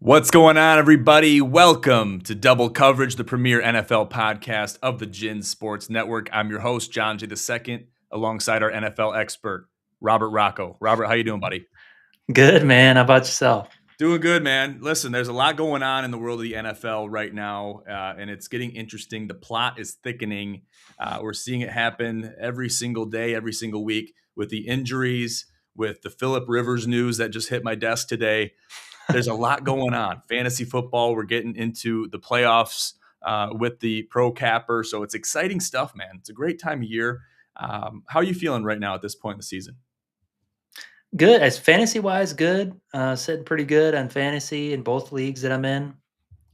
What's going on, everybody? Welcome to Double Coverage, the premier NFL podcast of the Gin Sports Network. I'm your host, John J. II, alongside our NFL expert, Robert Rocco. Robert, how you doing, buddy? Good, man. How about yourself? Doing good, man. Listen, there's a lot going on in the world of the NFL right now, and it's getting interesting. The plot is thickening. We're seeing it happen every single day, every single week with the injuries, with the Phillip Rivers news that just hit my desk today. There's a lot going on. Fantasy football, we're getting into the playoffs with the pro capper. So it's exciting stuff, man. It's a great time of year. How are you feeling right now at this point in the season? Good. As fantasy wise, good. Sitting pretty good on fantasy in both leagues that I'm in.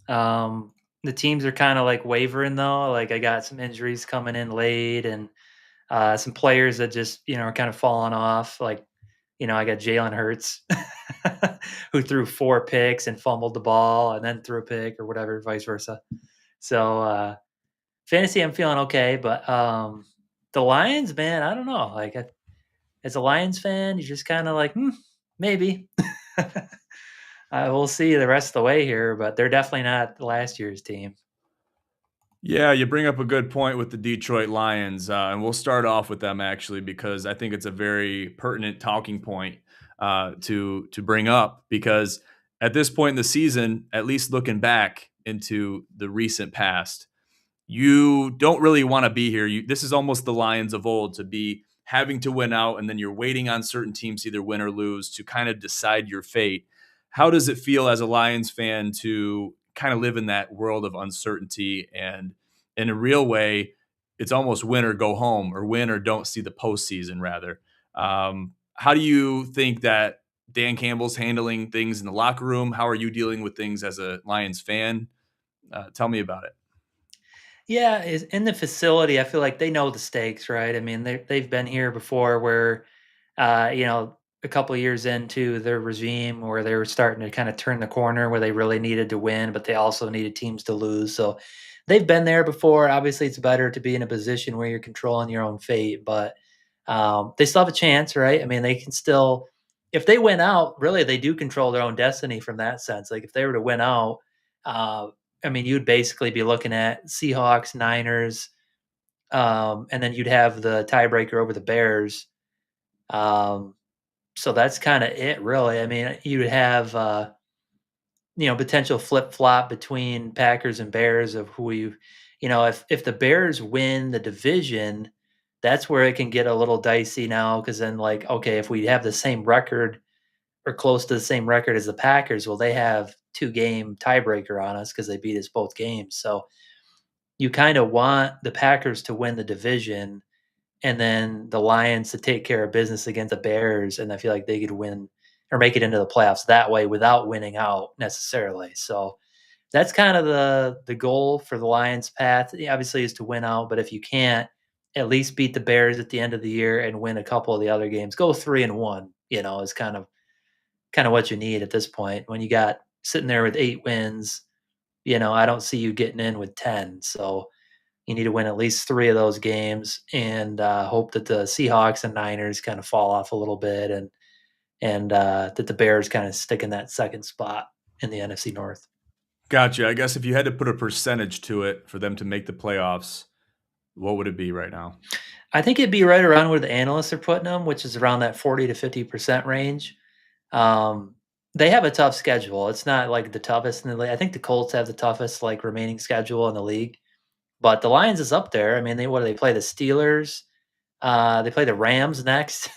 The teams are kind of like wavering though. Like I got some injuries coming in late and some players that just, are kind of falling off. Like, I got Jalen Hurts who threw 4 picks and fumbled the ball and then threw a pick or whatever, vice versa. So fantasy, I'm feeling okay. But the Lions, man, I don't know. Like as a Lions fan, you're just kind of like, maybe. We'll see the rest of the way here, but they're definitely not last year's team. Yeah, you bring up a good point with the Detroit Lions, and we'll start off with them actually because I think it's a very pertinent talking point to bring up because at this point in the season, at least looking back into the recent past, you don't really want to be here. This is almost the Lions of old to be having to win out, and then you're waiting on certain teams to either win or lose to kind of decide your fate. How does it feel as a Lions fan to kind of live in that world of uncertainty? And in a real way, it's almost win or go home, or win or don't see the postseason, rather. How do you think that Dan Campbell's handling things in the locker room? How are you dealing with things as a Lions fan? Tell me about it. Yeah, is in the facility, I feel like they know the stakes, right? I mean, they've been here before where, a couple of years into their regime where they were starting to kind of turn the corner where they really needed to win, but they also needed teams to lose. So they've been there before. Obviously, it's better to be in a position where you're controlling your own fate, but they still have a chance, right? I mean, they can still, if they win out, really, they do control their own destiny from that sense. Like if they were to win out, uh, I mean, you'd basically be looking at Seahawks, Niners, and then you'd have the tiebreaker over the Bears. Um, so that's kind of it, really. I mean, you would have potential flip flop between Packers and Bears of who if the Bears win the division, that's where it can get a little dicey now because then like okay, if we have the same record or close to the same record as the Packers, well, they have 2-game tiebreaker on us because they beat us both games. So you kind of want the Packers to win the division and then the Lions to take care of business against the Bears, and I feel like they could win or make it into the playoffs that way without winning out necessarily. So that's kind of the goal for the Lions' path. Obviously, is to win out, but if you can't, at least beat the Bears at the end of the year and win a couple of the other games. Go 3-1. Is kind of what you need at this point. When you got sitting there with 8 wins, I don't see you getting in with 10. So you need to win at least 3 of those games and hope that the Seahawks and Niners kind of fall off a little bit and that the Bears kind of stick in that second spot in the NFC North. Gotcha. I guess if you had to put a percentage to it for them to make the playoffs, what would it be right now? I think it'd be right around where the analysts are putting them, which is around that 40 to 50% range. Um, they have a tough schedule. It's not like the toughest in the league. I think the Colts have the toughest like remaining schedule in the league, but the Lions is up there. I mean, what do they play? The Steelers. They play the Rams next,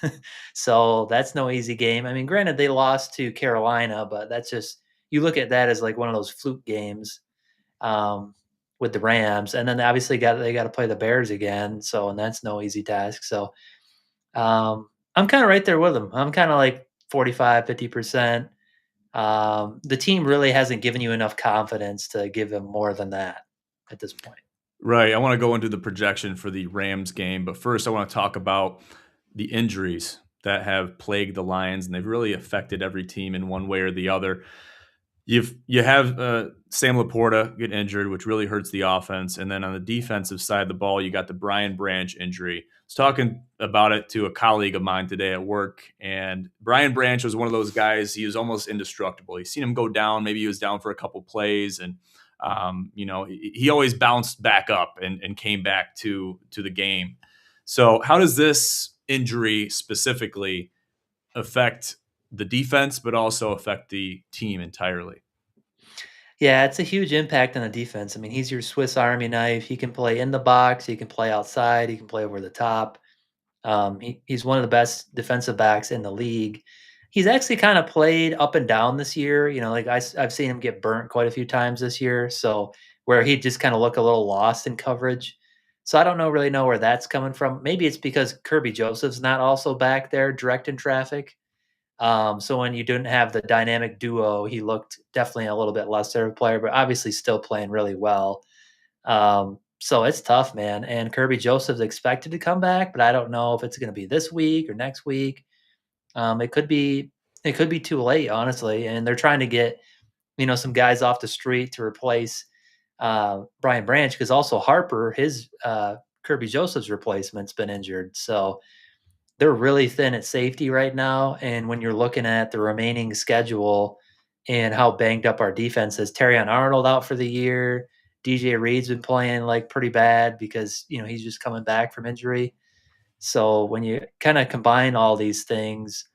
so that's no easy game. I mean, granted they lost to Carolina, but that's just you look at that as like one of those fluke games um, with the Rams, and then obviously they got to play the Bears again. So and that's no easy task. So I'm kind of right there with them. I'm kind of like 45, 50%. The team really hasn't given you enough confidence to give them more than that at this point. Right. I want to go into the projection for the Rams game, but first I want to talk about the injuries that have plagued the Lions, and they've really affected every team in one way or the other. You have Sam Laporta get injured, which really hurts the offense. And then on the defensive side of the ball, you got the Brian Branch injury. I was talking about it to a colleague of mine today at work, and Brian Branch was one of those guys. He was almost indestructible. You seen him go down. Maybe he was down for a couple plays, and he always bounced back up and came back to the game. So, how does this injury specifically affect the defense, but also affect the team entirely? Yeah, it's a huge impact on the defense. I mean, he's your Swiss Army knife. He can play in the box, he can play outside, he can play over the top. He's one of the best defensive backs in the league. He's actually kind of played up and down this year. You know, like I've seen him get burnt quite a few times this year. So where he just kind of look a little lost in coverage. So I don't really know where that's coming from. Maybe it's because Kirby Joseph's not also back there directing traffic. So when you didn't have the dynamic duo, he looked definitely a little bit lesser of a player, but obviously still playing really well. So it's tough, man. And Kirby Joseph's expected to come back, but I don't know if it's going to be this week or next week. It could be too late, honestly. And they're trying to get some guys off the street to replace Brian Branch because also Harper, his Kirby Joseph's replacement's been injured. So they're really thin at safety right now. And when you're looking at the remaining schedule and how banged up our defense is, Terrion Arnold out for the year. DJ Reed's been playing like pretty bad because he's just coming back from injury. So when you kind of combine all these things,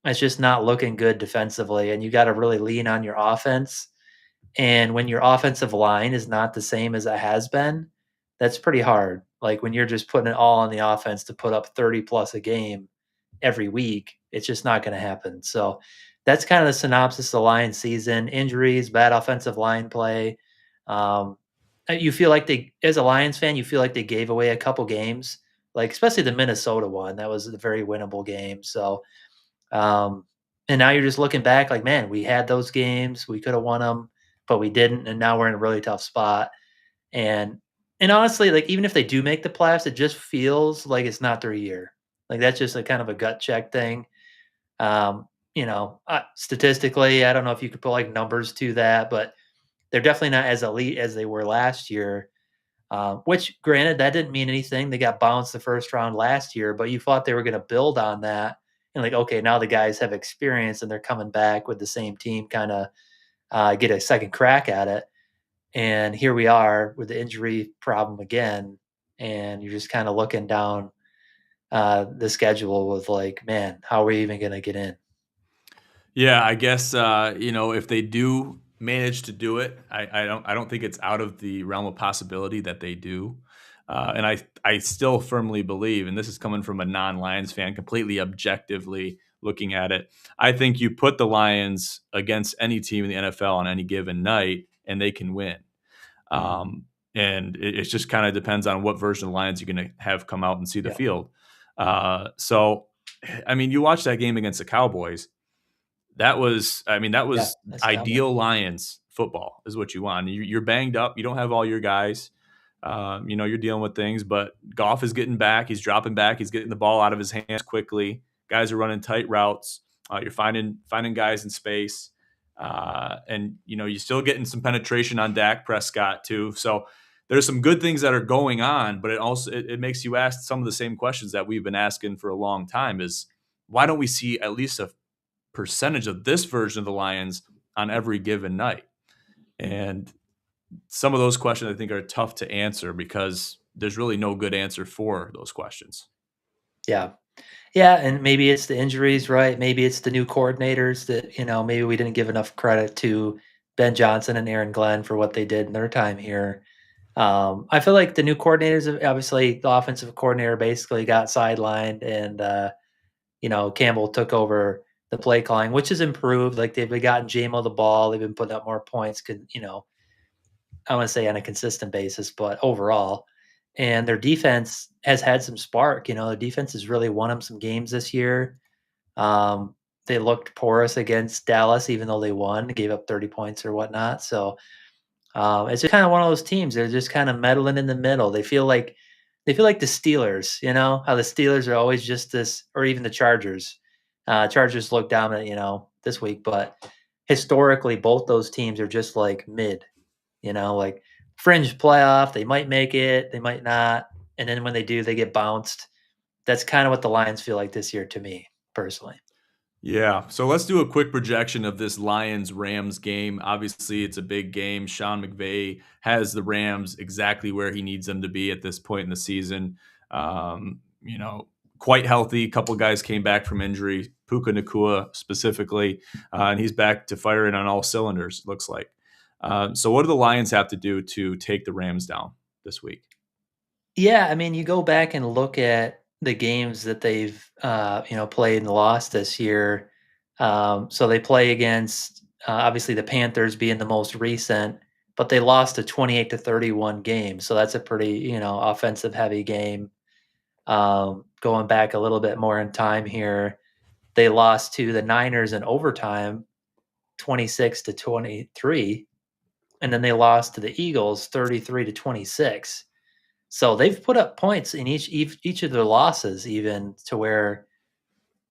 it's just not looking good defensively, and you got to really lean on your offense. And when your offensive line is not the same as it has been, that's pretty hard. Like when you're just putting it all on the offense to put up 30 plus a game every week, it's just not going to happen. So that's kind of the synopsis of the Lions season: injuries, bad offensive line play. Um, you feel like as a Lions fan, you feel like they gave away a couple games, like especially the Minnesota one. That was a very winnable game. So, um, and now you're just looking back like, man, we had those games, we could have won them, but we didn't, and now we're in a really tough spot. And honestly, like even if they do make the playoffs, it just feels like it's not their year. Like that's just a kind of a gut check thing. Statistically, I don't know if you could put like numbers to that, but they're definitely not as elite as they were last year. Which, granted, that didn't mean anything. They got bounced the first round last year, but you thought they were going to build on that. And like, okay, now the guys have experience and they're coming back with the same team, kind of get a second crack at it. And here we are with the injury problem again, and you're just kind of looking down the schedule with like, man, how are we even going to get in? Yeah, I guess if they do manage to do it, I don't think it's out of the realm of possibility that they do. And I still firmly believe, and this is coming from a non-Lions fan, completely objectively looking at it. I think you put the Lions against any team in the NFL on any given night, and they can win. Mhm. And it just kind of depends on what version of the Lions you're going to have come out and see the Yeah, field. So, I mean, you watch that game against the Cowboys. That yeah, was that's Cowboys. ideal Lions football is what you want. You're banged up. You don't have all your guys. You're dealing with things, but Goff is getting back. He's dropping back. He's getting the ball out of his hands quickly. Guys are running tight routes. You're finding guys in space, and you're still getting some penetration on Dak Prescott too. So there's some good things that are going on, but it makes you ask some of the same questions that we've been asking for a long time: is why don't we see at least a percentage of this version of the Lions on every given night? And some of those questions I think are tough to answer because there's really no good answer for those questions. Yeah. Yeah, and maybe it's the injuries, right? Maybe it's the new coordinators that, maybe we didn't give enough credit to Ben Johnson and Aaron Glenn for what they did in their time here. I feel like the new coordinators, obviously, the offensive coordinator basically got sidelined, and Campbell took over the play calling, which has improved. Like they've gotten JMO the ball, they've been putting up more points. I want to say on a consistent basis, but overall, and their defense has had some spark. The defense has really won them some games this year. They looked porous against Dallas, even though they won, gave up 30 points or whatnot. So it's just kind of one of those teams. They're just kind of meddling in the middle. They feel like the Steelers. How the Steelers are always just this, or even the Chargers. Chargers look dominant, this week, but historically, both those teams are just like mid, like fringe playoff. They might make it, they might not. And then when they do, they get bounced. That's kind of what the Lions feel like this year to me, personally. Yeah. So let's do a quick projection of this Lions Rams game. Obviously, it's a big game. Sean McVay has the Rams exactly where he needs them to be at this point in the season. You know, quite healthy. A couple guys came back from injury, Puka Nakua specifically, and he's back to firing on all cylinders, looks like. So, what do the Lions have to do to take the Rams down this week? Yeah, I mean, you go back and look at the games that they've, played and lost this year. So they play against obviously the Panthers being the most recent, but they lost a 28-31 game. So that's a pretty, offensive heavy game. Going back a little bit more in time here, they lost to the Niners in overtime, 26-23, and then they lost to the Eagles 33-26. So they've put up points in each of their losses, even to where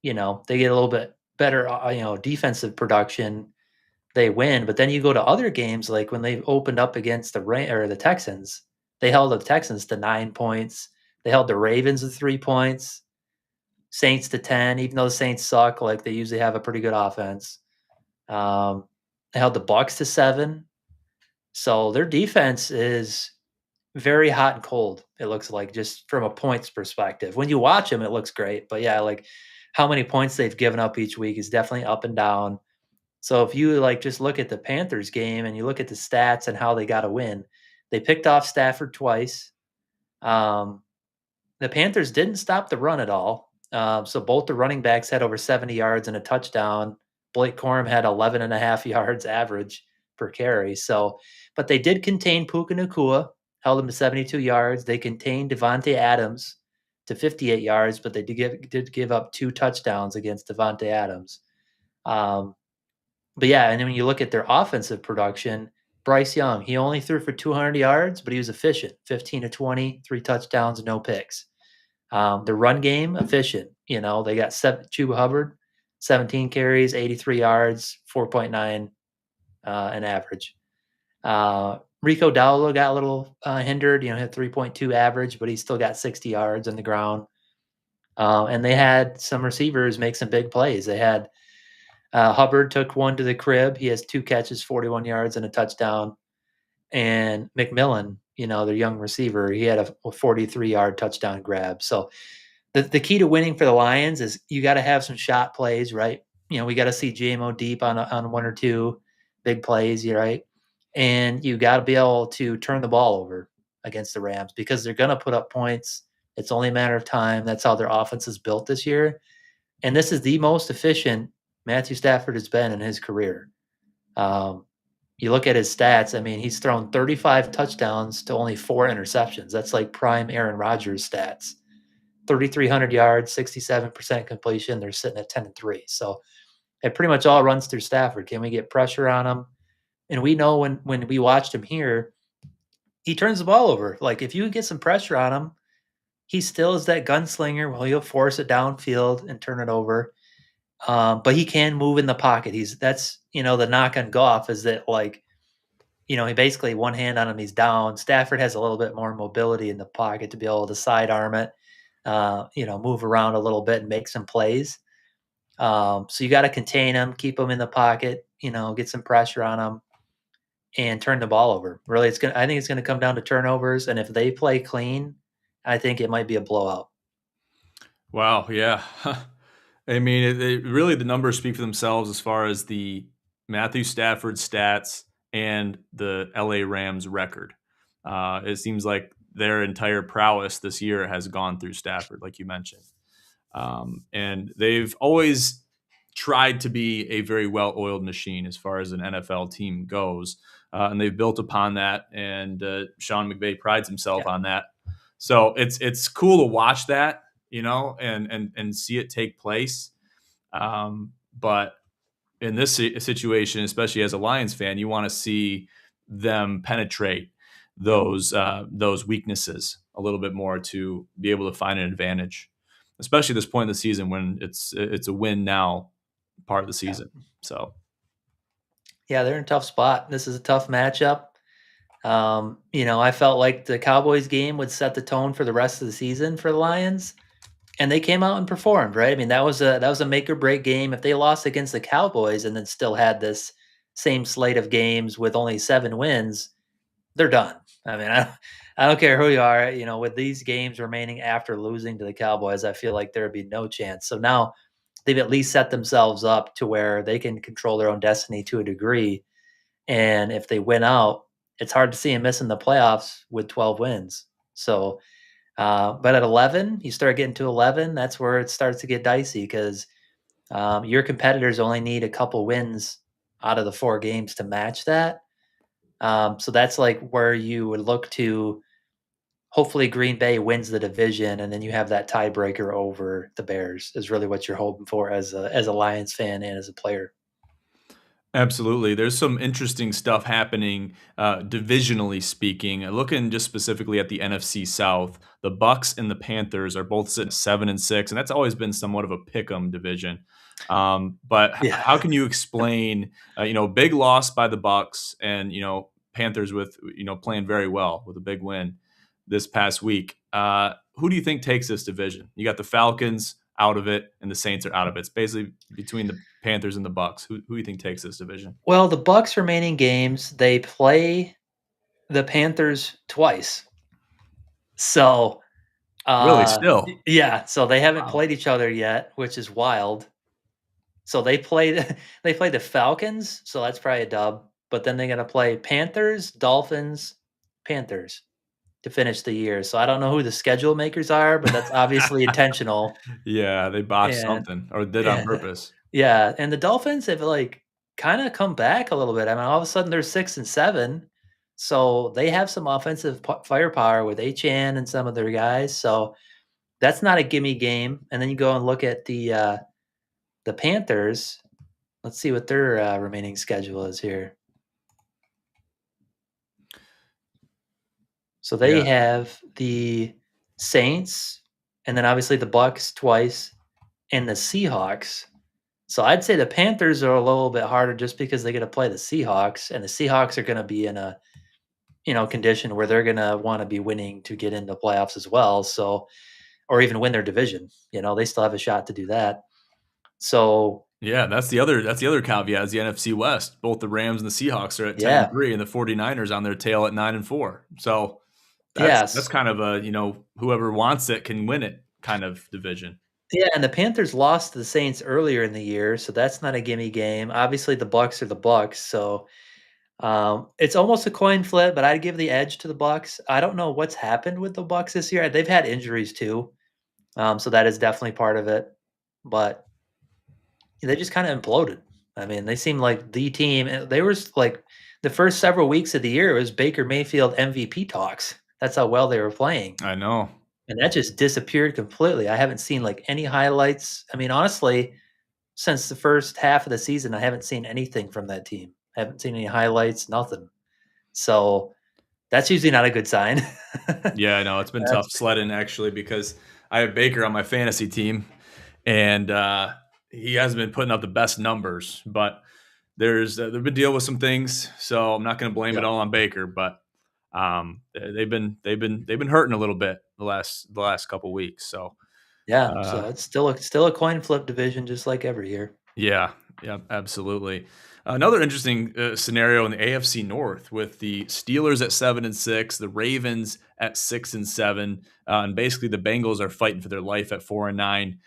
they get a little bit better, defensive production. They win, but then you go to other games like when they opened up against the Texans, they held the Texans to 9 points. They held the Ravens to 3 points, Saints to 10. Even though the Saints suck, like they usually have a pretty good offense. Um, they held the Bucks to 7. So their defense is very hot and cold, it looks like, just from a points perspective. When you watch them, it looks great, but yeah, like, how many points they've given up each week is definitely up and down. So if you, like, just look at the Panthers game and you look at the stats and how they got a win, they picked off Stafford twice. Um, the Panthers didn't stop the run at all. So both the running backs had over 70 yards and a touchdown. Blake Corum had 11 and a half yards average per carry. So, but they did contain Puka Nakua, held him to 72 yards. They contained Devontae Adams to 58 yards, but they did give up 2 touchdowns against Devontae Adams. Um, but yeah, and then when you look at their offensive production, Bryce Young, he only threw for 200 yards, but he was efficient, 15 to 20, 3 touchdowns, no picks. The run game, efficient. They got Chuba Hubbard, 17 carries, 83 yards, 4.9 an average. Rico Dowdle got a little hindered, had 3.2 average, but he still got 60 yards on the ground. And they had some receivers make some big plays. They had Hubbard took one to the crib. He has 2 catches, 41 yards, and a touchdown. And McMillan, their young receiver, he had a 43-yard touchdown grab. So the key to winning for the Lions is you got to have some shot plays, right? We got to see JMO deep on 1 or 2 big plays, right? And you got to be able to turn the ball over against the Rams because they're going to put up points. It's only a matter of time. That's how their offense is built this year. And this is the most efficient Matthew Stafford has been in his career. You look at his stats. I mean, he's thrown 35 touchdowns to only 4 interceptions. That's like prime Aaron Rodgers stats. 3,300 yards, 67% completion. They're sitting at 10-3. So it pretty much all runs through Stafford. Can we get pressure on him? And we know when we watched him here, he turns the ball over. Like if you get some pressure on him, he still is that gunslinger. Well, he'll force it downfield and turn it over. But he can move in the pocket. That's the knock on Goff is that like he basically one hand on him, he's down. Stafford has a little bit more mobility in the pocket to be able to sidearm it, move around a little bit and make some plays. So you got to contain him, keep him in the pocket, get some pressure on him, and turn the ball over. Really, I think it's gonna come down to turnovers, and if they play clean, I think it might be a blowout. Wow. Yeah. I mean, really the numbers speak for themselves as far as the Matthew Stafford stats and the LA Rams record. It seems like their entire prowess this year has gone through Stafford, like you mentioned. And they've always tried to be a very well-oiled machine as far as an NFL team goes. And they've built upon that, and Sean McVay prides himself Yeah. on that. So it's cool to watch that, and see it take place. But in this situation, especially as a Lions fan, you want to see them penetrate those weaknesses a little bit more to be able to find an advantage, especially at this point in the season when it's a win now part of the Yeah. season. So Yeah, they're in a tough spot. This is a tough matchup. I felt like the Cowboys game would set the tone for the rest of the season for the Lions, and they came out and performed, right? I mean, that was a make or break game. If they lost against the Cowboys and then still had this same slate of games with only 7 wins, they're done. I mean, I don't care who you are. With these games remaining after losing to the Cowboys, I feel like there would be no chance. So now they've at least set themselves up to where they can control their own destiny to a degree. And if they win out, it's hard to see them missing the playoffs with 12 wins. So, but at 11, you start getting to 11, that's where it starts to get dicey because your competitors only need a couple wins out of the 4 games to match that. So that's like where you would look to hopefully Green Bay wins the division and then you have that tiebreaker over the Bears is really what you're hoping for as a Lions fan and as a player. Absolutely. There's some interesting stuff happening, divisionally speaking. Looking just specifically at the NFC South, the Bucks and the Panthers are both sitting 7-6, and that's always been somewhat of a pick 'em division. But Yeah. how can you explain, big loss by the Bucks and Panthers with playing very well with a big win this past week? Who do you think takes this division? You got the Falcons out of it, and the Saints are out of it. It's basically between the Panthers and the Bucks. Who do you think takes this division? Well, the Bucks remaining games, they play the Panthers twice. So, Really, still? yeah, so they haven't Wow. played each other yet, which is wild. So they play they play the Falcons, so that's probably a dub, but then they got to play Panthers, Dolphins, Panthers to finish the year. So I don't know who the schedule makers are, but that's obviously intentional. Yeah, they botched And something or did on and purpose. yeah, and the Dolphins have like kind of come back a little bit. I mean, all of a sudden they're 6-7, so they have some offensive firepower with Achan and some of their guys. So that's not a gimme game. And then you go and look at the Panthers. Let's see what their remaining schedule is here. So they Yeah. have the Saints, and then obviously the Bucks twice, and the Seahawks. So I'd say the Panthers are a little bit harder just because they get to play the Seahawks, and the Seahawks are going to be in a condition where they're going to want to be winning to get into playoffs as well. So, or even win their division. They still have a shot to do that. So Yeah, that's the other caveat is the NFC West. Both the Rams and the Seahawks are at 10 and yeah, 3, and the 49ers on their tail at 9 and 4. So that's yes, kind of a, whoever wants it can win it kind of division. yeah, and the Panthers lost to the Saints earlier in the year, so that's not a gimme game. Obviously, the Bucks are the Bucks, so it's almost a coin flip, but I'd give the edge to the Bucks. I don't know what's happened with the Bucks this year. They've had injuries too, so that is definitely part of it. But they just kind of imploded. I mean, they seem like the team. They were like the first several weeks of the year it was Baker Mayfield MVP talks. That's how well they were playing, I know. and that just disappeared completely. I haven't seen like any highlights. I mean, honestly, since the first half of the season, I haven't seen anything from that team. I haven't seen any highlights, nothing. So that's usually not a good sign. Yeah, I know. It's been tough That's sledding actually because I have Baker on my fantasy team, and he hasn't been putting up the best numbers. But they've been dealing with some things, so I'm not going to blame it Yep. all on Baker. But they've been hurting a little bit the last couple weeks. So Yeah, uh, so it's still a coin flip division just like every year. yeah, yeah, absolutely. Another interesting scenario in the AFC North with the Steelers at 7-6, the Ravens at 6-7, and basically the Bengals are fighting for their life at 4-9.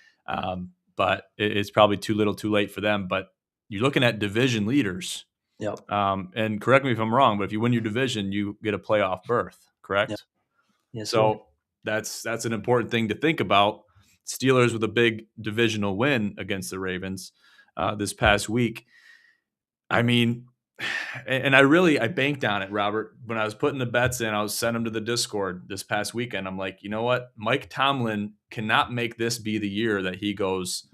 But it's probably too little, too late for them. But you're looking at division leaders, Yep. and correct me if I'm wrong, but if you win your division, you get a playoff berth. Yep. Correct? Yes, sir. So that's an important thing to think about. Steelers with a big divisional win against the Ravens this past week. I mean, and I banked on it, Robert. When I was putting the bets in, I was sending them to the Discord this past weekend. I'm like, you know what? Mike Tomlin cannot make this be the year that he goes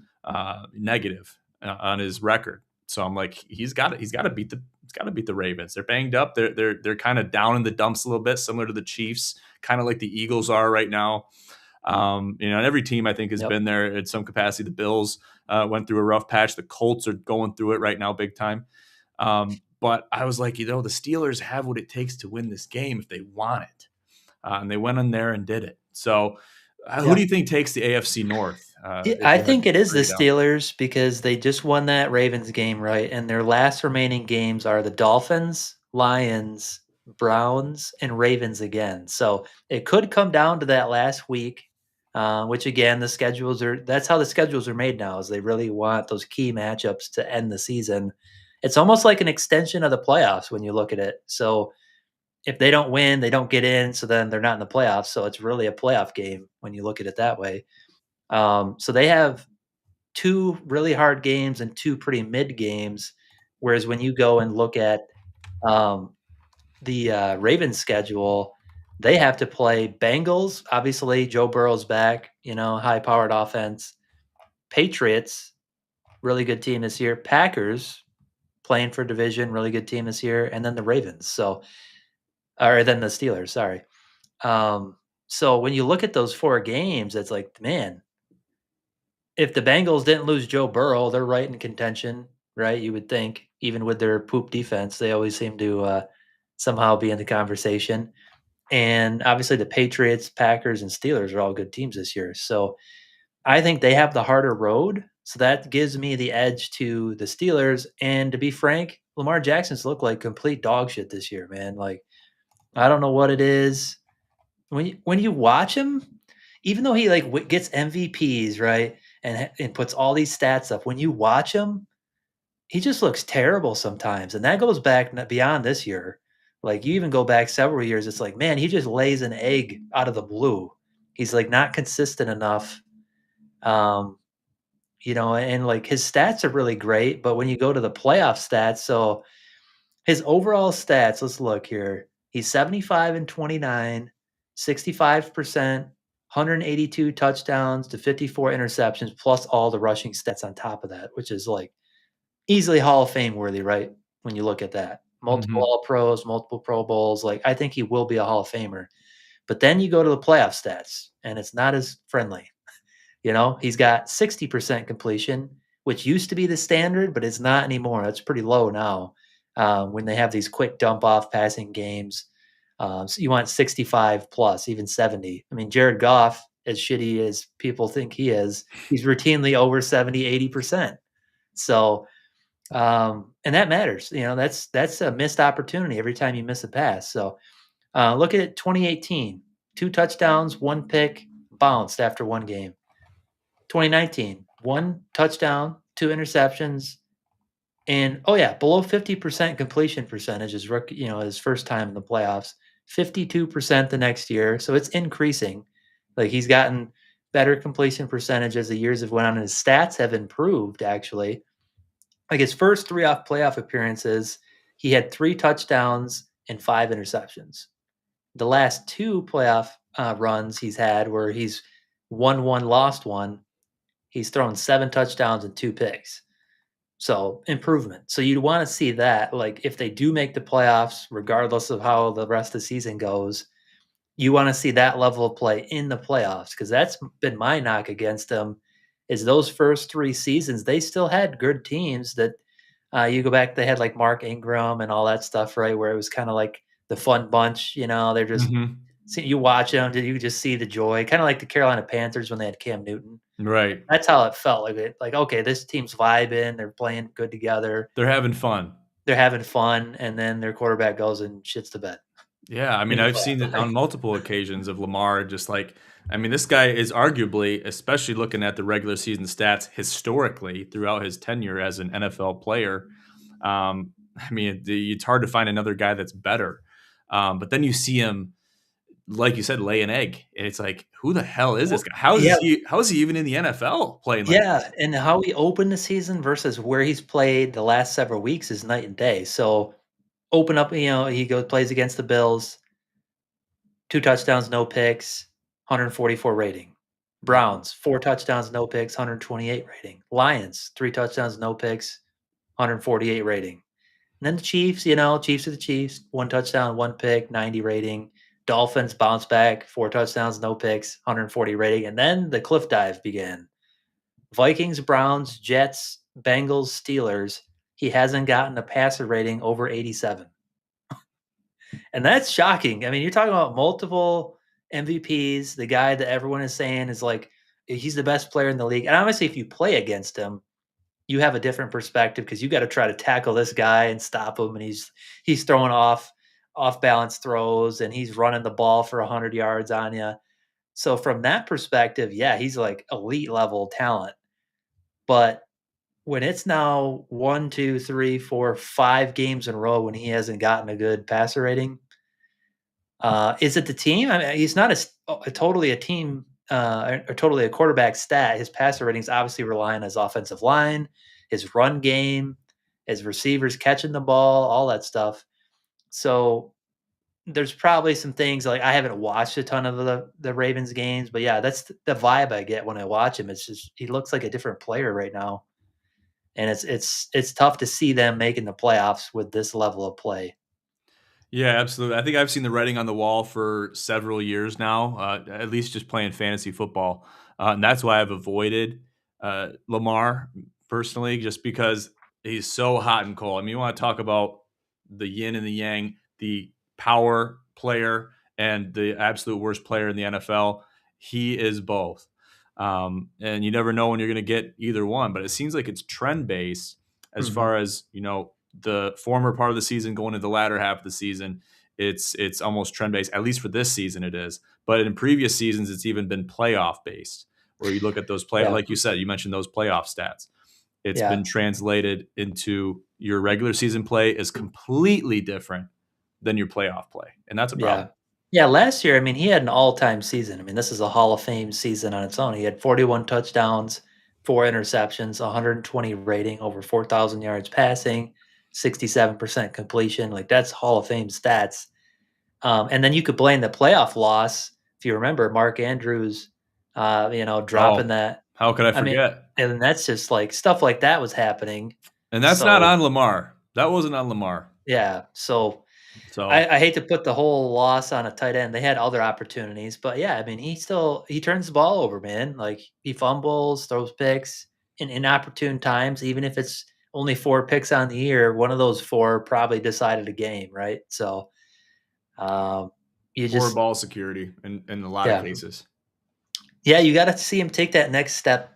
negative on his record. So I'm like, he's got to beat the Ravens. They're banged up. They're kind of down in the dumps a little bit, similar to the Chiefs, kind of like the Eagles are right now. And every team I think has Yep. been there in some capacity. The Bills went through a rough patch. The Colts are going through it right now, big time. But I was like, the Steelers have what it takes to win this game if they want it. And they went in there and did it. So, who do Yeah. you think takes the AFC North? Yeah, If I you had to think it is the break it down. Steelers because they just won that Ravens game, right? And their last remaining games are the Dolphins, Lions, Browns, and Ravens again. So it could come down to that last week, which again, that's how the schedules are made now, is they really want those key matchups to end the season. It's almost like an extension of the playoffs when you look at it. So if they don't win, they don't get in. So then they're not in the playoffs. So it's really a playoff game when you look at it that way. So they have two really hard games and two pretty mid games. Whereas when you go and look at um, the Ravens schedule, they have to play Bengals. Obviously, Joe Burrow's back. High powered offense. Patriots, really good team this year. Packers playing for division, really good team this year, and then the Ravens. Or then the Steelers. Sorry. Um, so when you look at those four games, it's like, man, if the Bengals didn't lose Joe Burrow, they're right in contention, right? You would think, even with their poop defense, they always seem to somehow be in the conversation. And obviously, the Patriots, Packers, and Steelers are all good teams this year. So I think they have the harder road. So that gives me the edge to the Steelers. And to be frank, Lamar Jackson's looked like complete dog shit this year, man. Like, I don't know what it is. When you watch him, even though he like gets MVPs, right, and puts all these stats up, when you watch him, he just looks terrible sometimes, and that goes back beyond this year. Like you even go back several years, it's like, man, he just lays an egg out of the blue. He's like not consistent enough, um, and like his stats are really great, but when you go to the playoff stats, so his overall stats, let's look here. He's 75 and 29, 65%, 182 touchdowns to 54 interceptions, plus all the rushing stats on top of that, which is like easily Hall of Fame worthy, right? When you look at that. Multiple Mhm. All Pros, multiple Pro Bowls. Like, I think he will be a Hall of Famer. But then you go to the playoff stats, and it's not as friendly. He's got 60% completion, which used to be the standard, but it's not anymore. That's pretty low now. When they have these quick dump off passing games, so you want 65 plus, even 70. I mean, Jared Goff, as shitty as people think he is, he's routinely over 70, 80%. So, and that matters. That's a missed opportunity every time you miss a pass. So, look at 2018, 2 touchdowns, 1 pick, bounced after 1 game. 2019, 1 touchdown, 2 interceptions, and oh yeah, below 50% completion percentage is rookie, his first time in the playoffs. 52% the next year, so it's increasing. Like he's gotten better completion percentage as the years have went on. And his stats have improved actually. Like his first 3 playoff appearances, he had 3 touchdowns and 5 interceptions. The last 2 playoff runs he's had, where he's won one, lost one, he's thrown 7 touchdowns and 2 picks. So improvement. So you'd want to see that. Like if they do make the playoffs, regardless of how the rest of the season goes, you want to see that level of play in the playoffs because that's been my knock against them. Is those first 3 seasons they still had good teams that you go back, they had like Mark Ingram and all that stuff, right? Where it was kind of like the fun bunch. They're just Mhm. you watch them, did you just see the joy? Kind of like the Carolina Panthers when they had Cam Newton. Right. That's how it felt, like, okay, this team's vibing, they're playing good together, They're having fun. they're having fun, and then their quarterback goes and shits the bed Yeah, I mean, in the I've seen playoffs, it right? on multiple occasions of Lamar just like I mean, this guy is arguably, especially looking at the regular season stats historically throughout his tenure as an NFL player. I mean, it's hard to find another guy that's better. But then you see him, like you said, lay an egg, and it's like, who the hell is this Well, guy? yeah, How is he even in the NFL playing like yeah, this? and how he opened the season versus where he's played the last several weeks is night and day. So, open up, he goes plays against the Bills, 2 touchdowns, no picks, 144 rating. Mhm. Browns, 4 touchdowns, no picks, 128 rating. Lions, 3 touchdowns, no picks, 148 rating. And then the Chiefs, Chiefs are the Chiefs, 1 touchdown, 1 pick, 90 rating. Dolphins bounce back, 4 touchdowns, no picks, 140 rating. And then the cliff dive began. Vikings, Browns, Jets, Bengals, Steelers. he hasn't gotten a passer rating over 87. And that's shocking. I mean, you're talking about multiple MVPs, the guy that everyone is saying is like he's the best player in the league. And obviously, if you play against him, you have a different perspective because you got to try to tackle this guy and stop him, and he's throwing off balance throws and he's running the ball for 100 yards on you. So from that perspective, yeah, he's like elite level talent. But when it's now one, two, three, four, 5 games in a row when he hasn't gotten a good passer rating, is it the team? I mean, he's not a totally a team or totally a quarterback stat. His passer ratings obviously rely on his offensive line, his run game, his receivers catching the ball, all that stuff. So there's probably some things like I haven't watched a ton of the Ravens games, but yeah, that's the vibe I get when I watch him. It's just he looks like a different player right now, and it's tough to see them making the playoffs with this level of play. Yeah, absolutely. I think I've seen the writing on the wall for several years now, at least just playing fantasy football. And that's why I've avoided Lamar personally, just because he's so hot and cold. I mean, you want to talk about the yin and the yang, the power player and the absolute worst player in the NFL. He is both. And you never know when you're going to get either one, but it seems like it's trend based as Mhm. far as, the former part of the season going into the latter half of the season. It's almost trend based. At least for this season, it is. But in previous seasons, it's even been playoff based, where you look at those play, Yeah, like you said, you mentioned those playoff stats. It's yeah, been translated into your regular season play is completely different than your playoff play, and that's a yeah. problem. Yeah, last year, I mean, he had an all-time season. I mean, this is a Hall of Fame season on its own. He had 41 touchdowns, 4 interceptions, 120 rating, over 4,000 yards passing, 67% completion. Like, that's Hall of Fame stats. And then you could blame the playoff loss. If you remember, Mark Andrews, dropping Oh, that. how could I I mean, forget? and that's just like stuff like that was happening. And that's not So, on Lamar. That wasn't on Lamar. yeah. So So I hate to put the whole loss on a tight end. They had other opportunities, but yeah, I mean, he turns the ball over, man. Like he fumbles, throws picks in inopportune times, even if it's only 4 picks on the year. One of those four probably decided a game, right? So um, you poor just ball security in a lot of yeah, cases. yeah, you got to see him take that next step,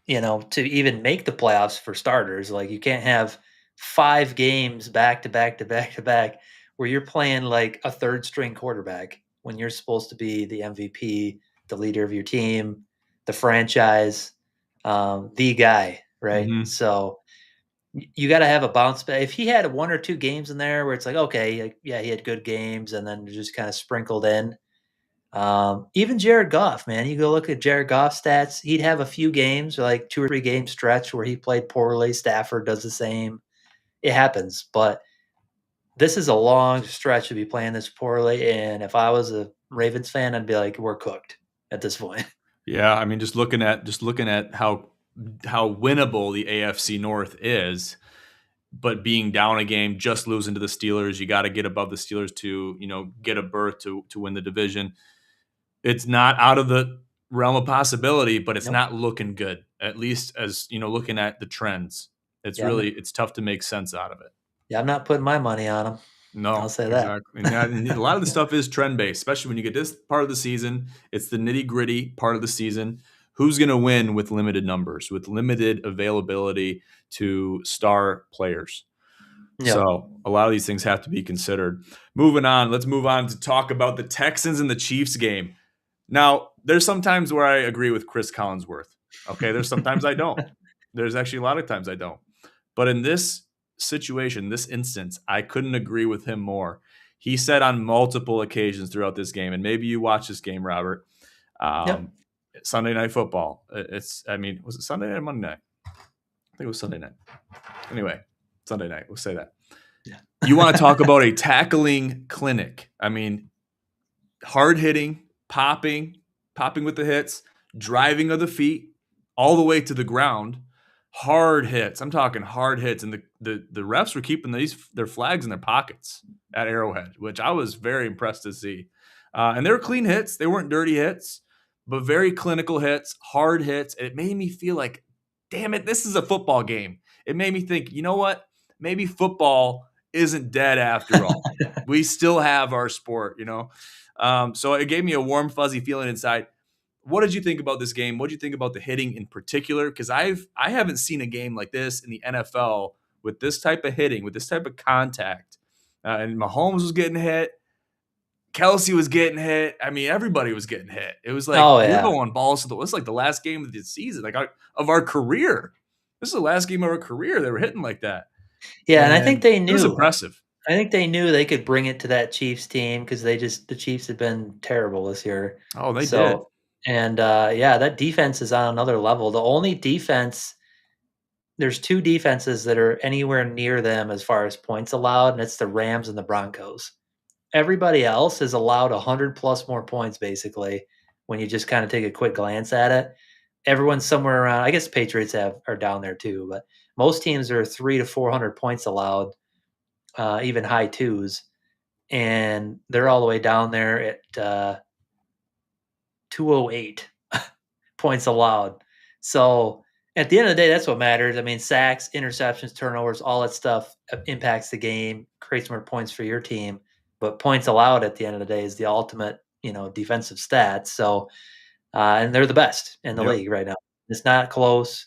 to even make the playoffs for starters. Like you can't have 5 games back to back to back to back where you're playing like a third string quarterback when you're supposed to be the MVP, the leader of your team, the franchise, the guy, right? Mhm. So you got to have a bounce back. If he had 1 or 2 games in there where it's like, okay, like, yeah, he had good games, and then just kind of sprinkled in, even Jared Goff, man, you go look at Jared Goff's stats. He'd have a few games, like 2 or 3 game stretch where he played poorly. Stafford does the same. It happens, but this is a long stretch to be playing this poorly. And if I was a Ravens fan, I'd be like, we're cooked at this point. Yeah, I mean, just looking at how winnable the AFC North is, but being down a game, just losing to the Steelers, you got to get above the Steelers to get a berth to win the division. It's not out of the realm of possibility, but it's Nope. not looking good. At least as looking at the trends, Yeah, it's tough to make sense out of it. I'm not putting my money on him. I'll No, say that. exactly. And a lot of the stuff is trend based, especially when you get this part of the season. It's the nitty gritty part of the season. Who's going to win with limited numbers, with limited availability to star players? Yep. So a lot of these things have to be considered. Moving on, let's move on to talk about the Texans and the Chiefs game. Now, there's sometimes where I agree with Chris Collinsworth. Okay, there's sometimes I don't. There's actually a lot of times I don't. But in this situation, this instance, I couldn't agree with him more. He said on multiple occasions throughout this game, and maybe you watch this game, Robert. Yep. Um, Sunday Night Football. I mean, was it Sunday night or Monday night? I think it was Sunday night. Anyway, Sunday night. We'll say that. Yeah. You want to talk about a tackling clinic? I mean, hard hitting, popping with the hits, driving of the feet all the way to the ground. Hard hits. I'm talking hard hits, and the refs were keeping their flags in their pockets at Arrowhead, which I was very impressed to see. And they were clean hits. They weren't dirty hits, but very clinical hits, hard hits. And it made me feel like, damn it, this is a football game. it made me think, you know what? Maybe football isn't dead after all. We still have our sport, you know? So it gave me a warm, fuzzy feeling inside. What did you think about this game? What did you think about the hitting in particular? Because I haven't seen a game like this in the NFL with this type of hitting, with this type of contact. And Mahomes was getting hit. Kelsey was getting hit. I mean, everybody was getting hit. It was like Oh, we're yeah. going balls to the. It's like the last game of the season, like of our career. This is the last game of our career. They were hitting like that, Yeah, and and it was impressive. I think they knew they could bring it to that Chiefs team because the Chiefs have been terrible this year. Oh, they did. So, and, yeah, that defense is on another level. The only defense there's 2 defenses that are anywhere near them as far as points allowed, and it's the Rams and the Broncos. Everybody else has allowed 100 plus more points basically when you just kinda take a quick glance at it. Everyone's somewhere around I guess Patriots are down there too, but most teams are 3 to 400 points allowed, even high 2s, and they're all the way down there at, 208 points allowed. So at the end of the day, that's what matters. I mean, sacks, interceptions, turnovers, all that stuff impacts the game, creates more points for your team. But points allowed at the end of the day is the ultimate, defensive stats. So, and they're the best in the Yep. league right now. It's not close.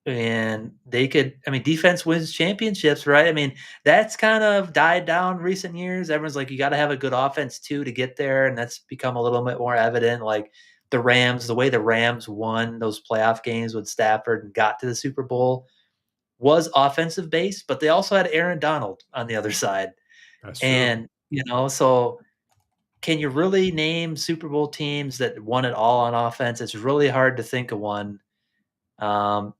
And they could, I mean, defense wins championships, right? I mean, that's kind of died down recent years. Everyone's like, you got to have a good offense too to get there. And that's become a little bit more evident. Like the Rams, the way the Rams won those playoff games with Stafford and got to the Super Bowl was offensive based, but they also had Aaron Donald on the other side. That's true. And, so can you really name Super Bowl teams that won it all on offense? It's really hard to think of one.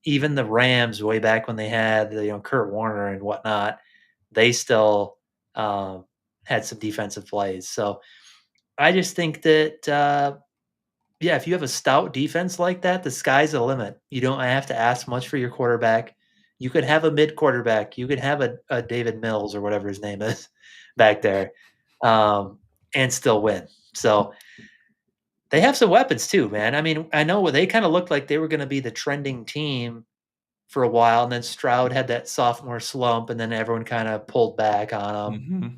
Even the Rams, way back when they had Kurt Warner and whatnot, they still had some defensive plays. So I just think that yeah, if you have a stout defense like that, the sky's the limit. You don't have to ask much for your quarterback. You could have a mid quarterback. You could have a David Mills or whatever his name is back there, um, and still win. So they have some weapons too, man. I mean, I know they kind of looked like they were going to be the trending team for a while, and then Stroud had that sophomore slump, and then everyone kind of pulled back on him. Mhm.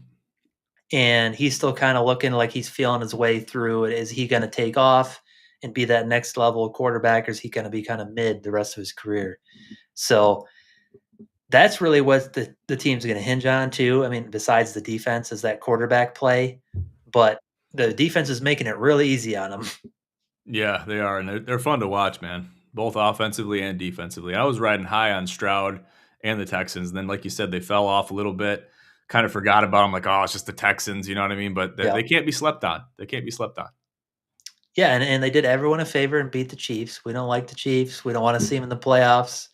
And he's still kind of looking like he's feeling his way through it. Is he going to take off and be that next level quarterback, or is he going to be kind of mid the rest of his career? So that's really what the team's going to hinge on too. I mean, besides the defense, is that quarterback play, but the defense is making it really easy on them. Yeah, they are, and they're fun to watch, man, both offensively and defensively. I was riding high on Stroud and the Texans, and then, like you said, they fell off a little bit, kind of forgot about them, like, "Oh, it's just the Texans," you know what I mean? But they Yeah. can't be slept on. They can't be slept on. Yeah, and they did everyone a favor and beat the Chiefs. We don't like the Chiefs. We don't want to see them in the playoffs.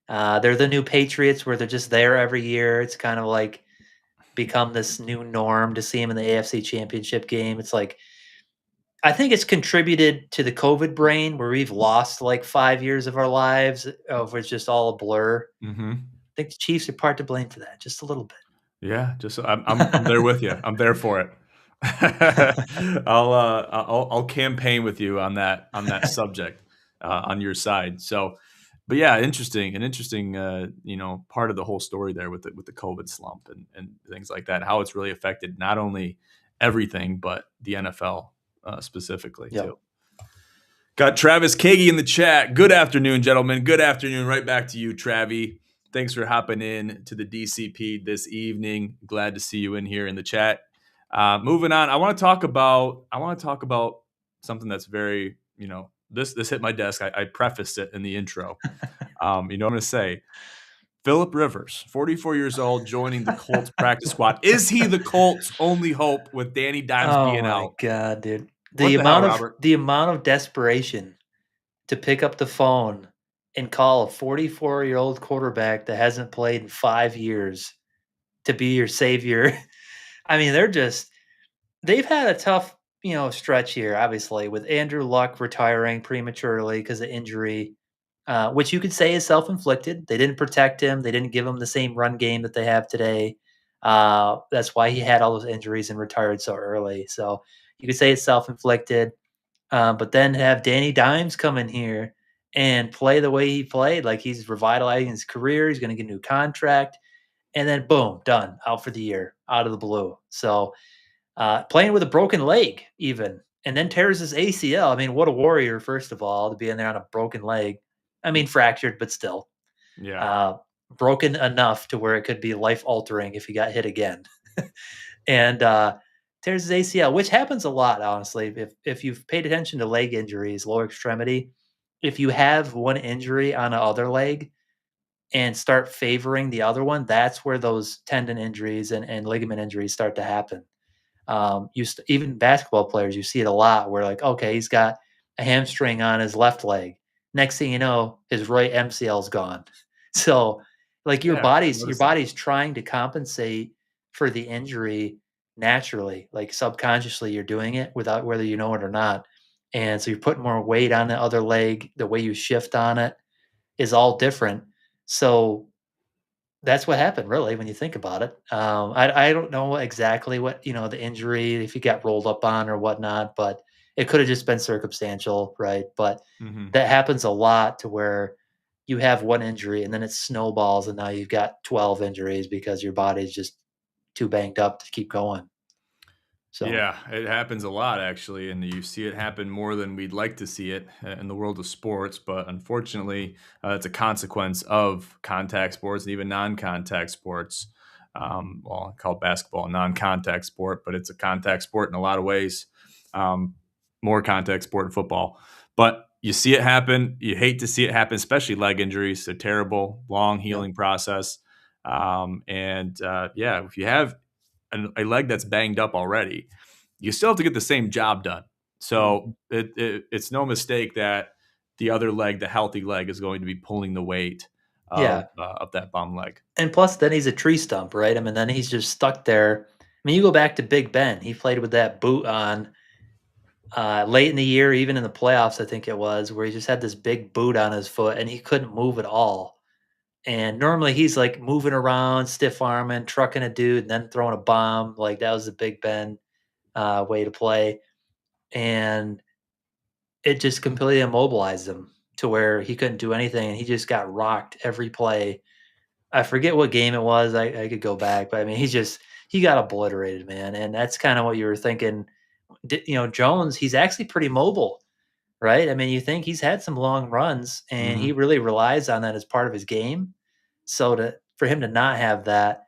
They're the new Patriots where they're just there every year. It's kind of like become this new norm to see them in the AFC Championship game. It's like I think it's contributed to the COVID brain where we've lost like 5 years of our lives of it's just all a blur. Mhm. I think the Chiefs are part to blame for that, just a little Yeah, just I'm there bit. with you. I'm there for it. I'll campaign with you on that subject, on your side. So, but yeah, interesting, an interesting, part of the whole story there with the COVID slump and things like that, how it's really affected not only everything, but the NFL, specifically Yep. too. Got Travis Kagi in the chat. Good afternoon, gentlemen. Good afternoon. Right back to you, Travi. Thanks for hopping in to the DCP this evening. Glad to see you in here in the chat. Moving on, I want to talk about something that's very, this hit my desk. I prefaced it in the intro. I'm going to say Philip Rivers, 44 years old, joining the Colts practice squad. Is he the Colts' only hope with Danny Dimes Oh being my out? god, dude. What the hell, Robert? The amount of desperation to pick up the phone and call a 44-year-old quarterback that hasn't played in 5 years to be your savior. I mean, they've had a tough, stretch here, obviously, with Andrew Luck retiring prematurely because of injury, which you could say is self-inflicted. They didn't protect him. They didn't give him the same run game that they have today. That's why he had all those injuries and retired so early. So you could say it's self-inflicted. But then have Danny Dimes come in here and play the way he played. Like he's revitalizing his career. He's going to get a new contract, and then boom, done, out for the year, out of the blue. So playing with a broken leg, even, and then tears his ACL. I mean, what a warrior! First of all, to be in there on a broken leg. I mean, fractured, but still Yeah. uh, broken enough to where it could be life altering if he got hit again. And tears his ACL, which happens a lot, honestly. If you've paid attention to leg injuries, lower extremity, if you have one injury on the other leg and start favoring the other one, that's where those tendon injuries and ligament injuries start to happen. Even basketball players, you see it a lot where like, okay, he's got a hamstring on his left leg. Next thing you know, his right MCL's gone. So, like Yeah. I your noticed that. body's trying to compensate for the injury naturally, like subconsciously, you're doing it without whether you know it or not. And so you're putting more weight on the other leg. The way you shift on it is all different. So that's what happened, really, when you think about it. I don't know exactly what, the injury, if he got rolled up on or whatnot, but it could have just been circumstantial, right? But Mhm. that happens a lot to where you have one injury and then it snowballs and now you've got 12 injuries because your body's just too banged up to keep going. So, Yeah, it happens a lot actually, and you see it happen more than we'd like to see it in the world of sports. But unfortunately, it's a consequence of contact sports and even non-contact sports. Well, I call basketball a non-contact sport, but it's a contact sport in a lot of ways. Um, More contact sport in football, but you see it happen. You hate to see it happen, especially leg injuries. They're terrible, long yep. healing process. Yeah, if you have a leg that's banged up already, you still have to get the same job done. So Mhm. it's no mistake that the other leg, the healthy leg, is going to be pulling the weight Yeah. of that bum leg. And plus, then he's a tree stump, right? I mean, then he's just stuck there. I mean, you go back to Big Ben. He played with that boot on late in the year, even in the playoffs, I think it was, where he just had this big boot on his foot and he couldn't move at all. And normally he's like moving around, stiff arming, trucking a dude, and then throwing a bomb. Like that was the Big Ben way to play. And it just completely immobilized him to where he couldn't do anything. And he just got rocked every play. I forget what game it was. I could go back, but I mean, he got obliterated, man. And that's kind of what you were thinking. Jones, he's actually pretty mobile. Right? I mean, you think he's had some long runs, and he Hmm. really relies on that as part of his game. So to for him to not have that,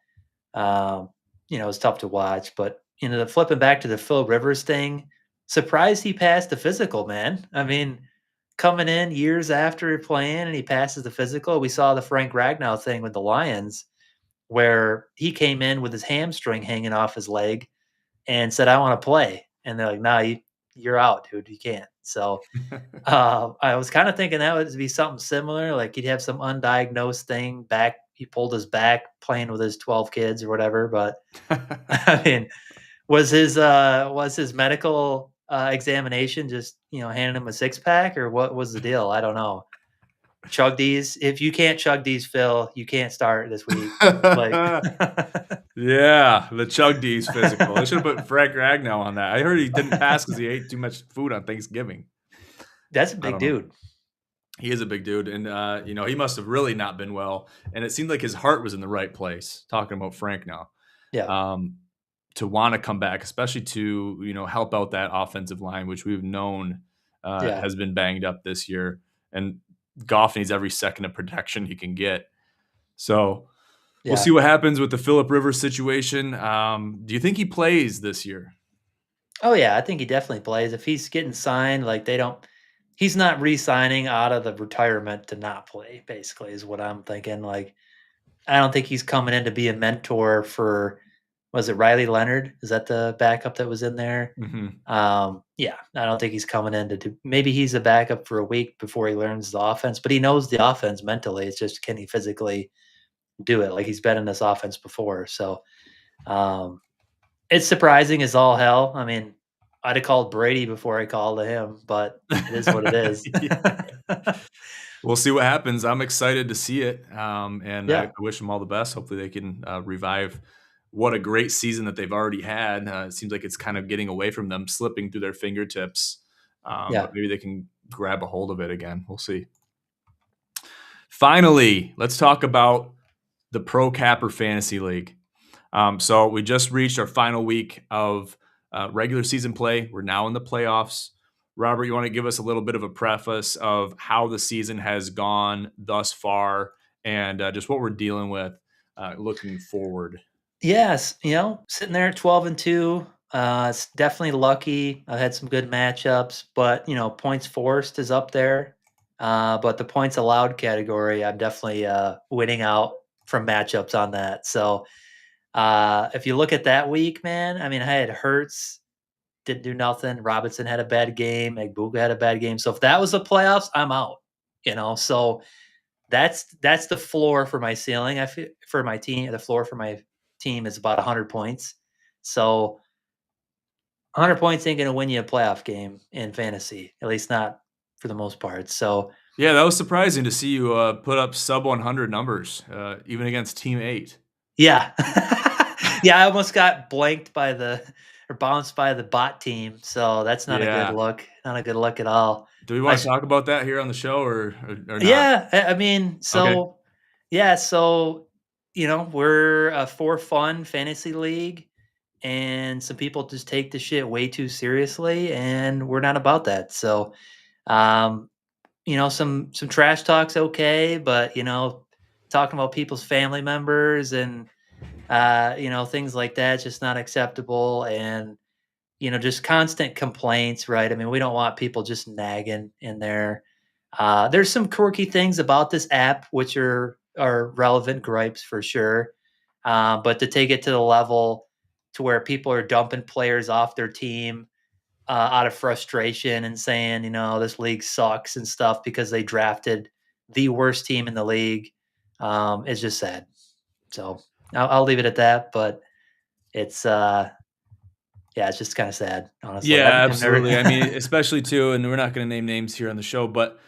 um, it's tough to watch. But the flipping back to the Phil Rivers thing, surprised he passed the physical, man. I mean, coming in years after playing, and he passes the physical. We saw the Frank Ragnow thing with the Lions, where he came in with his hamstring hanging off his leg and said, "I want to play," and they're like, "No, you're out, dude. You can't." So I was kinda thinking that would be something similar, like he'd have some undiagnosed thing back he pulled his back playing with his 12 kids or whatever, but, I mean, was his medical, examination just, handing him a six pack, or what was the deal? I don't know. Chug these. If you can't chug these, Phil, you can't start this week. Like Yeah, the Chug D's physical. They should have put Frank Ragnow on that. I heard he didn't pass because he ate too much food on Thanksgiving. That's a I big don't know. dude. He is a big dude, and he must have really not been well. And it seemed like his heart was in the right place. Talking about Frank now, Yeah, um, to want to come back, especially to help out that offensive line, which we've known yeah, has been banged up this year. And Goff needs every second of protection he can get. So we'll see yeah. what happens with the Philip Rivers situation. Do you think he plays this year? Oh, yeah, I think he definitely plays. If he's getting signed, like, he's not re-signing out of the retirement to not play, basically, is what I'm thinking. Like, I don't think he's coming in to be a mentor for was it Riley Leonard? Is that the backup that was in there? Hmm. Yeah, I don't think he's coming in to do maybe he's a backup for a week before he learns the offense, but he knows the offense mentally. It's just can he physically do it? Like, he's been in this offense before, so, um it's surprising as all hell. I mean, I'd have called Brady before I called him, but it is what it is. Yeah. We'll see what happens. I'm excited to see it, and I Yeah, wish them all the best. Hopefully, they can revive what a great season that they've already had. It seems like it's kind of getting away from them, slipping through their fingertips, yeah. but maybe they can grab a hold of it again. We'll see. Finally, let's talk about the Pro Capper Fantasy League. So we just reached our final week of regular season play. We're now in the playoffs. Robert, you want to give us a little bit of a preface of how the season has gone thus far and just what we're dealing with looking forward? Yes, sitting there at 12-2, it's definitely lucky. I had some good matchups, but points forced is up there. But the points allowed category, I'm definitely winning out from matchups on that. So if you look at that week, man, I mean, I had Hurts didn't do nothing. Robinson had a bad game. Egbuka had a bad game. So if that was the playoffs, I'm out. So that's the floor for my ceiling. I feel for my team. The floor for my team is about 100 points. So 100 points ain't going to win you a playoff game in fantasy, at least not for the most part. So Yeah, that was surprising to see you put up sub 100 numbers, even against Team 8. yeah, yeah, I almost got blanked by or bounced by the bot team. So that's not a good Yeah. look. Not a good look at all. Do we I want to talk about that here on the show or not? Yeah, I mean, Okay. we're a for fun fantasy league, and some people just take the shit way too seriously, and we're not about that. So, um, some trash talk's okay, but talking about people's family members and things like that, just not acceptable. And just constant complaints, right? I mean, we don't want people just nagging in there. There's some quirky things about this app which are relevant gripes for sure, but to take it to the level to where people are dumping players off their team out of frustration and saying, this league sucks and stuff because they drafted the worst team in the league, is just sad. So I'll leave it at that. But it's yeah, it's just kind of sad, honestly. Yeah, I've never. absolutely. I mean, especially too, and we're not going to name names here on the show, but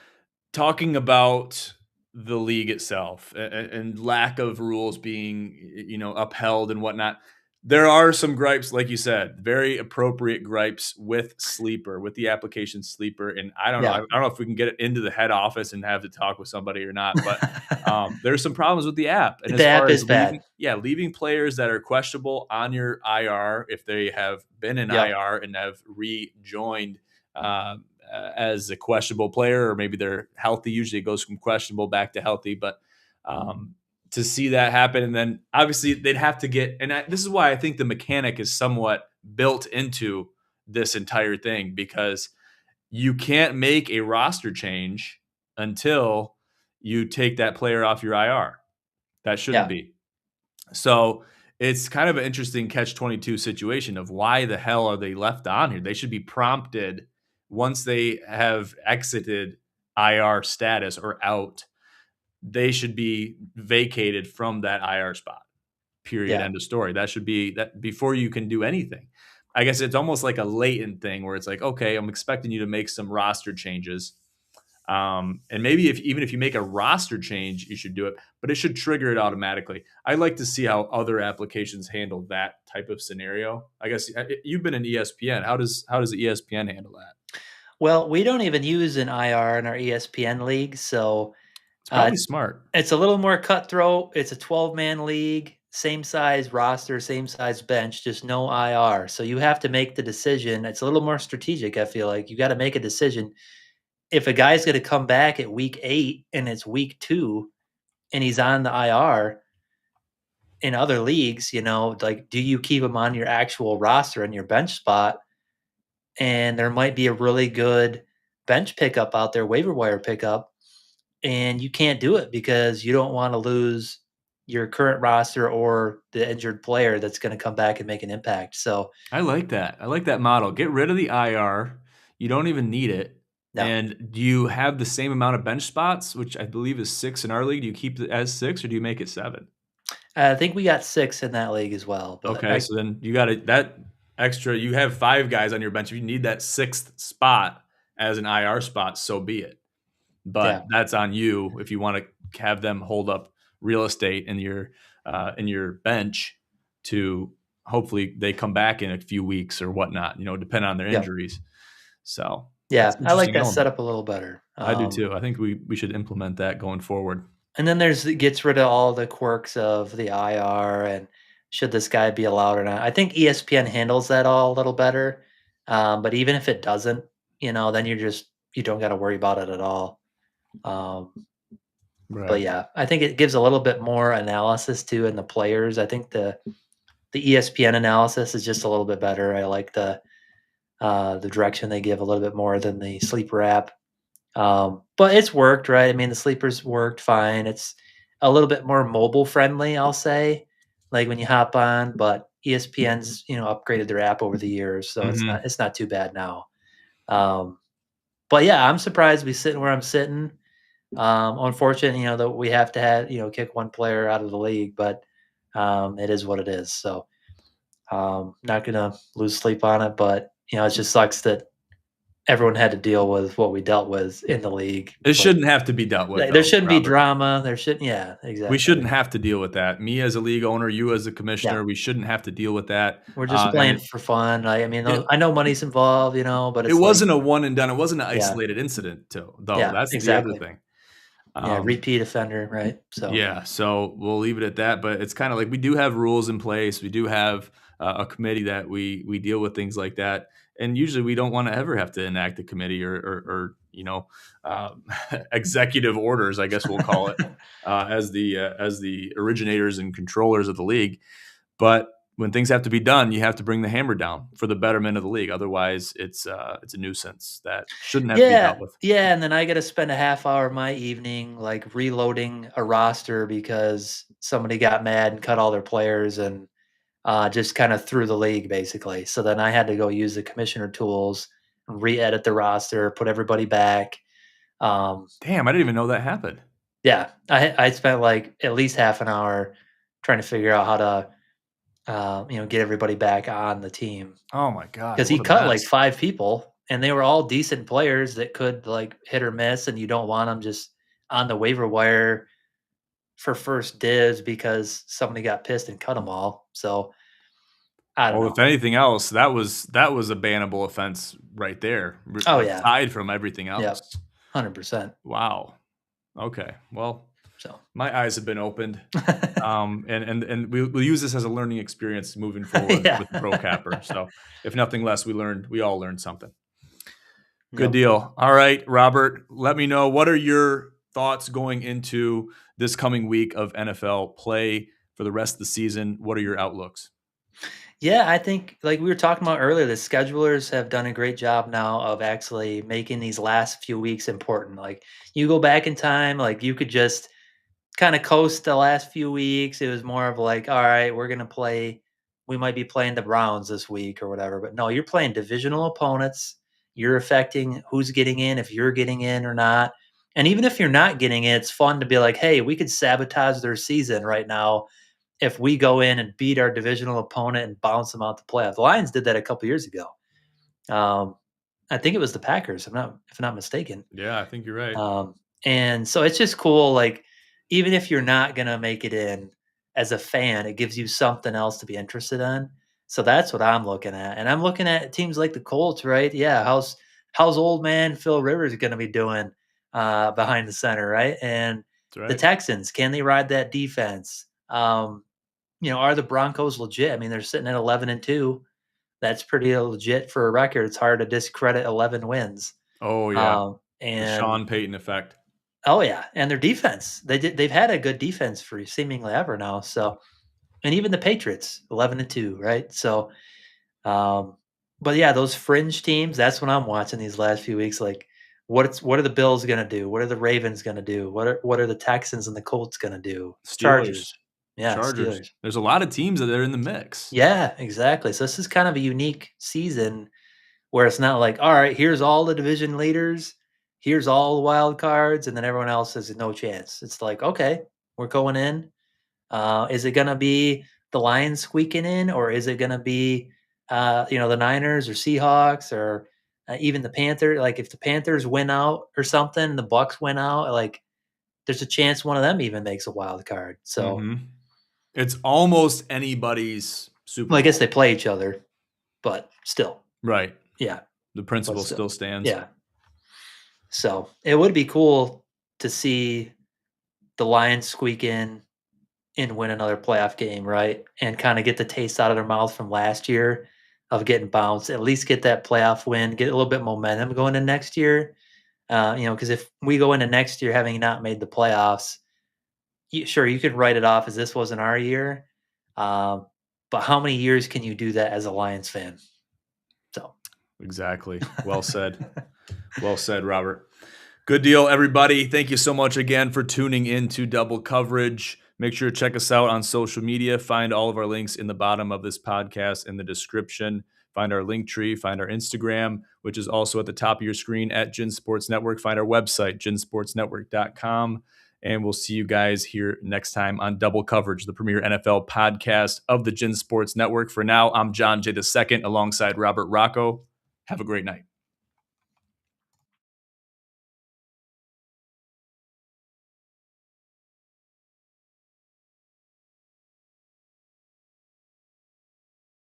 talking about the league itself and lack of rules being, upheld and whatnot. There are some gripes, like you said, very appropriate gripes with Sleeper, with the application Sleeper. And I don't know, I Yeah. don't know if we can get it into the head office and have to talk with somebody or not, but there's some problems with the app. And The as app far as is bad. leaving players that are questionable on your IR if they have been in Yep. IR and have rejoined as a questionable player, or maybe they're healthy. Usually it goes from questionable back to healthy, but to see that happen, and then obviously they'd have to get, and this is why I think the mechanic is somewhat built into this entire thing, because you can't make a roster change until you take that player off your IR. That shouldn't Yeah. be. So it's kind of an interesting catch 22 situation of why the hell are they left on here? They should be prompted once they have exited IR status or out. They should be vacated from that IR spot. Period. Yeah. End of story. That should be that before you can do anything. I guess it's almost like a latent thing where it's like, okay, I'm expecting you to make some roster changes. And maybe even if you make a roster change, you should do it, but it should trigger it automatically. I'd like to see how other applications handle that type of scenario. I guess you've been in ESPN. How does the ESPN handle that? Well, we don't even use an IR in our ESPN league, so It's uh, probably smart. it's a little more cutthroat. It's a 12-man league, same size roster, same size bench, just no IR. So you have to make the decision. It's a little more strategic, I feel like. You got to make a decision. If a guy's going to come back at week 8 and it's week 2 and he's on the IR in other leagues, like, do you keep him on your actual roster in your bench spot? And there might be a really good bench pickup out there, waiver wire pickup, and you can't do it because you don't want to lose your current roster or the injured player that's going to come back and make an impact. So, I like that. I like that model. Get rid of the IR. You don't even need it. no, And do you have the same amount of bench spots, which I believe is 6 in our league? Do you keep it as 6 or do you make it 7? I think we got 6 in that league as well. But Okay, so then you got that extra. You have 5 guys on your bench. If you need that 6th spot as an IR spot, so be it. But yeah, that's on you if you want to have them hold up real estate in your bench to hopefully they come back in a few weeks or whatnot. Depending on their yeah, injuries. So that's yeah. an I like interesting that element. setup a little better. I do too. I think we should implement that going forward. And then it gets rid of all the quirks of the IR and should this guy be allowed or not. I think ESPN handles that all a little better. But even if it doesn't, then you don't got to worry about it at all. Um, but Right. yeah, I think it gives a little bit more analysis too in the players. I think the ESPN analysis is just a little bit better. I like the direction they give a little bit more than the sleeper app. But it's worked, right? I mean, the sleepers worked fine. It's a little bit more mobile friendly, I'll say, like when you hop on. But ESPN's upgraded their app over the years, so it's Mhm. not too bad now. Um, but yeah, I'm surprised we sitting where I'm sitting. Unfortunate, that we have to have kick one player out of the league, but it is what it is. So not gonna lose sleep on it, but it just sucks that everyone had to deal with what we dealt with in the league. It Like, shouldn't have to be dealt with there though, shouldn't be Robert. drama. There shouldn't. Yeah, We exactly. shouldn't have to deal with that. Me as a league owner, you as a Yeah, commissioner, we shouldn't have to deal with that. we're just And playing for fun. I mean, it I know money's involved, but it it's like, wasn't a one and done. It wasn't an yeah, isolated incident too, though. yeah, That's the other exactly. thing. Yeah, Um, repeat offender, right? So, yeah, so we'll leave it at that, but it's kinda like we do have rules in place. We do have a committee that we deal with things like that, and usually we don't wanna ever have to enact a committee or executive orders, I guess we'll call it, as the originators and controllers of the league. But when things have to be done, you have to bring the hammer down for the betterment of the league. Otherwise, it's a nuisance that shouldn't have to be dealt yeah, with. yeah, and then I got to spend a half hour of my evening like reloading a roster because somebody got mad and cut all their players and just kind of threw the league basically. So then I had to go use the commissioner tools, re-edit the roster, put everybody back. Um, Damn, I didn't even know that happened. yeah, I spent like at least half an hour trying to figure out how to get everybody back on the team Oh my god, because he what a cut like mess. 5 people and they were all decent players that could like hit or miss, and you don't want them just on the waiver wire for first dibs because somebody got pissed and cut them all. So I don't Well, if know. anything else, that was a bannable offense right there, Oh yeah, aside from everything yep, else. 100%. Wow. Okay. Well, So my eyes have been opened. And we'll use this as a learning experience moving forward yeah, with the Pro Capper. So, if nothing less, we all learned something. Good yep. deal. All right, Robert, let me know, what are your thoughts going into this coming week of NFL play for the rest of the season? What are your outlooks? Yeah, I think like we were talking about earlier, the schedulers have done a great job now of actually making these last few weeks important. Like you go back in time, like you could just kind of coast the last few weeks. It was more of like, all right, we might be playing the Browns this week or whatever. But no, you're playing divisional opponents. You're affecting who's getting in, if you're getting in or not. And even if you're not getting in, it's fun to be like, hey, we could sabotage their season right now if we go in and beat our divisional opponent and bounce them out the playoff. The Lions did that a couple years ago. Um, I think it was the Packers, if I'm not mistaken. Yeah, I think you're right. Um, and so it's just cool. Like, even if you're not gonna make it in as a fan, it gives you something else to be interested in. So that's what I'm looking at, and I'm looking at teams like the Colts, right? Yeah, how's old man Phil Rivers gonna be doing behind the center, right? And That's the right. Texans, can they ride that defense? Are the Broncos legit? I mean, they're sitting at 11-2. That's pretty legit for a record. It's hard to discredit 11 wins. Oh, yeah. The And Sean Payton effect. oh yeah, and their defense. They've had a good defense for seemingly ever now. So, and even the Patriots, 11-2, right? So, um, but yeah, those fringe teams. That's what I'm watching these last few weeks. Like, what are the Bills gonna do? What are the Ravens gonna do? What are the Texans and the Colts gonna do? Steelers, Chargers, yeah, Chargers. Steelers. There's a lot of teams that are in the mix. Yeah, exactly. So this is kind of a unique season where it's not like, all right, here's all the division leaders, here's all the wild cards, and then everyone else has no chance. It's like, okay, we're going in. Is it gonna be the Lions squeaking in, or is it gonna be the Niners or Seahawks or even the Panthers? Like if the Panthers win out or something, the Bucks win out, like there's a chance one of them even makes a wild card. So Mhm. It's almost anybody's Super well, I guess Bowl. they play each other, but still, Right. yeah, The but principle still, still stands. yeah. So, it would be cool to see the Lions squeak in and win another playoff game, right? And kinda get the taste out of their mouth from last year of getting bounced, at least get that playoff win, get a little bit momentum going in next year. Because if we go into next year having not made the playoffs, sure, you could write it off as this wasn't our year, um, but how many years can you do that as a Lions fan? So Exactly. Well said. Well said, Robert. Good deal, everybody. Thank you so much again for tuning in to Double Coverage. Make sure to check us out on social media. Find all of our links in the bottom of this podcast in the description. Find our link tree, find our Instagram, which is also at the top of your screen at Gin Sports Network. Find our website, ginsportsnetwork.com. And we'll see you guys here next time on Double Coverage, the premier NFL podcast of the Gin Sports Network. For now, I'm John J. II alongside Robert Rocco. Have a great night.